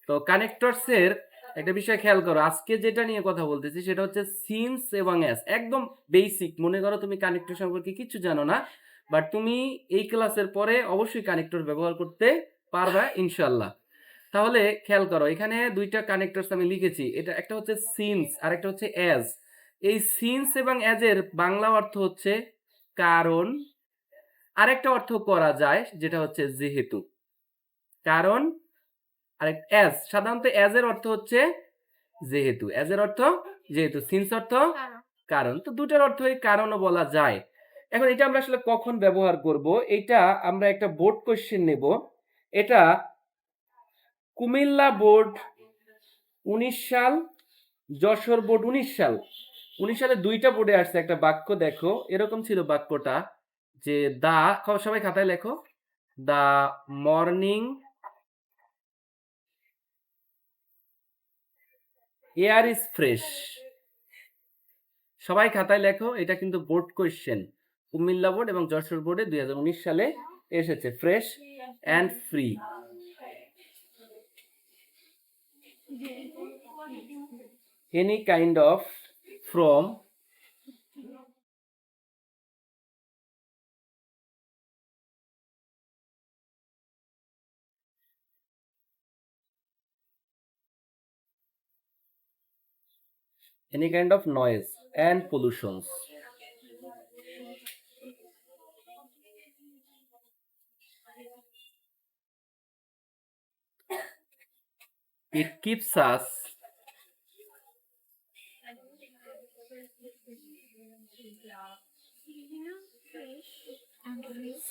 তো কানেক্টরস এর একটা বিষয় খেয়াল করো, আজকে যেটা নিয়ে কথা বলতেছি সেটা হচ্ছে সিন্স এবং অ্যাজ। একদম বেসিক, মনে করো তুমি কানেক্টর সম্পর্কে কিছু জানো না, বাট তুমি এই ক্লাসের পরে অবশ্যই কানেক্টর ব্যবহার করতে পারবা ইনশাল্লাহ। তাহলে খেয়াল করো, এখানে দুইটা কানেক্টরস আমি লিখেছি, এটা একটা হচ্ছে সিন্স আর একটা হচ্ছে অ্যাজ। এই সিন্স এবং অ্যাজ এর বাংলা অর্থ হচ্ছে কারণ, আরেকটা অর্থ করা যায় যেটা হচ্ছে যেহেতু। কারণ আর অ্যাজ, সাধারণত অ্যাজ এর অর্থ হচ্ছে যেহেতু, অ্যাজ এর অর্থ যেহেতু, সিন্স অর্থ কারণ। তো দুটার অর্থই কারণও বলা যায়। এখন এটা আমরা আসলে কখন ব্যবহার করব, এটা আমরা একটা বোর্ড কোশ্চেন নেব। এটা কুমিল্লা বোর্ড 19 সাল, যশোর বোর্ড 19 সাল। 19 সালে দুইটা বোর্ডে আসছে একটা বাক্য, দেখো এরকম ছিল বাক্যটা, যে দা, সবাই খাতায় লেখো, the morning air is fresh. সবাই খাতায় লেখো, এটা কিন্তু বোর্ড কোয়েশ্চেন, কুমিল্লা বোর্ড এবং যশোর বোর্ডে 2019 সালে এসেছে, fresh and free. Any kind of from any kind of noise and pollutions. It keeps us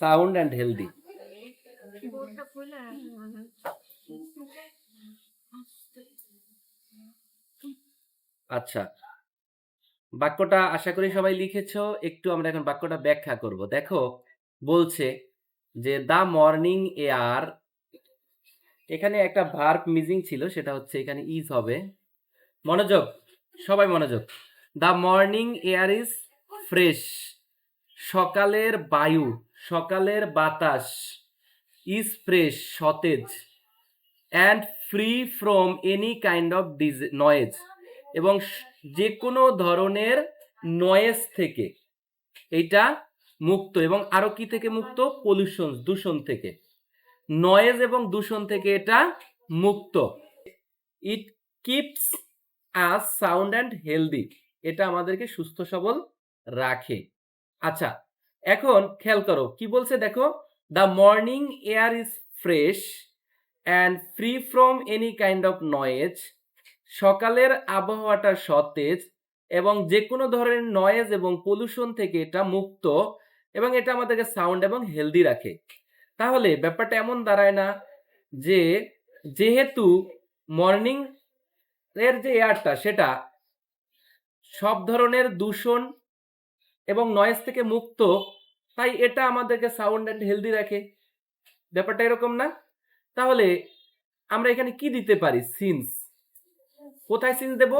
sound and healthy. আচ্ছা, বাক্যটা আশা করি সবাই লিখেছো। একটু আমরা এখন বাক্যটা ব্যাখ্যা করব। দেখো বলছে যে দা মর্নিং এয়ার, এখানে একটা ভার্ব মিসিং ছিল, সেটা হচ্ছে এখানে ইজ হবে। মনোযোগ, সবাই মনোযোগ। The morning air is fresh, সকালের বায়ু, সকালের বাতাস, ইজ ফ্রেশ সতেজ, and free from any kind of noise, এবং যে কোনো ধরনের নয়েজ থেকে এটা মুক্ত, এবং আরো কি থেকে মুক্ত, পলিউশন, দূষণ থেকে, নয়েজ এবং দূষণ থেকে এটা মুক্ত। It keeps us sound and healthy, এটা আমাদেরকে সুস্থ সবল রাখে। আচ্ছা, এখন খেয়াল করো কি বলছে, দেখো the morning air is fresh and free from any kind of noise, সকালের আবহাওয়াটা সতেজ এবং যে কোনো ধরনের নয়েজ এবং পলিউশন থেকে এটা মুক্ত, এবং এটা আমাদেরকে সাউন্ড এবং হেলদি রাখে। তাহলে ব্যাপারটা এমন দাঁড়ায় না যে যেহেতু মর্নিং এর যে এয়ারটা সেটা সব ধরনের দূষণ এবং নয়েজ থেকে মুক্ত, তাই এটা আমাদেরকে সাউন্ড অ্যান্ড হেলদি রাখে। ব্যাপারটা এরকম না? তাহলে আমরা এখানে কি দিতে পারি, সিন্স। কোথায় সিন্স দেব?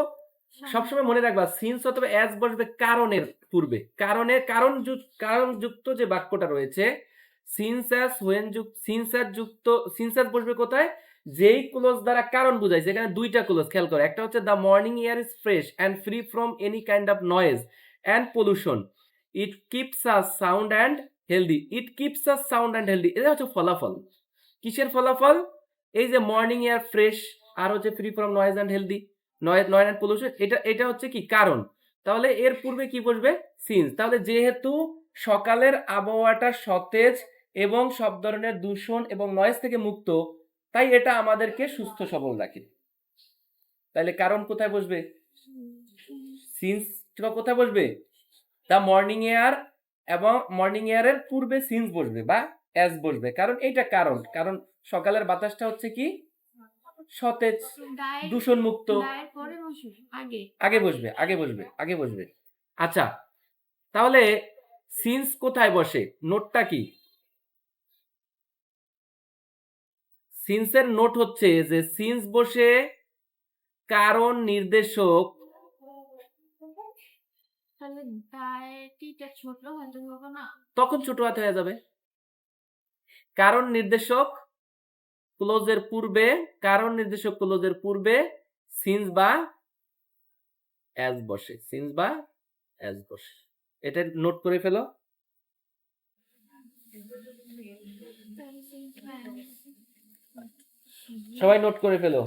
সবসময় মনে রাখবা, সিন্স অথবা অ্যাজ বসবে কারণের পূর্বে, কারণের কারণযুক্ত যে বাক্যটা রয়েছে, সিন্স অ্যাজ হোয়েন যুক্ত, সিন্স অ্যাজ বসবে কোথায়, যেই ক্লোজ দ্বারা কারণ বুঝাইছে। এখানে দুইটা ক্লোজ খেয়াল করো, একটা হচ্ছে the morning air is fresh and free from any kind of noise and pollution, it keeps us sound and healthy. It keeps us sound and healthy, এটা হচ্ছে ফলাফল। কিসের ফলাফল? এই যে মর্নিং এয়ার ফ্রেশ আর হচ্ছে free from noise and healthy, noise and pollution, এটা হচ্ছে কি কারণ। তাহলে এর পূর্বে কি বসবে, সিন্স। তাহলে যেহেতু সকালের আবহাওয়াটা সতেজ এবং সব ধরনের দূষণ এবং নয়েজ থেকে মুক্ত, তাই এটা আমাদেরকে সুস্থ সবল রাখে। তাহলে কারণ কোথায় বসবে, সিন্স কোথায় বসবে, দ্য মর্নিং এয়ার, এবং মর্নিং এয়ারের পূর্বে সিন্স বসবে বা অ্যাজ বসবে, কারণ এইটা কারণ। কারণ সকালের বাতাসটা হচ্ছে কি সতেজ, দূষণ মুক্ত, আগে বসবে, আগে বসবে। আচ্ছা, তাহলে সিন্স কোথায় বসে, নোটটা কি? সিন্সের নোট হচ্ছে যে সিন্স বসে কারণ নির্দেশক, তখন ছোট হাতে হয়ে যাবে, কারণ নির্দেশক ক্লোজের পূর্বে কারণ নির্দেশক ক্লোজের পূর্বে সিন্স বা অ্যাজ বসে। সিন্স বা অ্যাজ বসে। এটা নোট করে ফেলো। সবাই নোট করে ফেলো।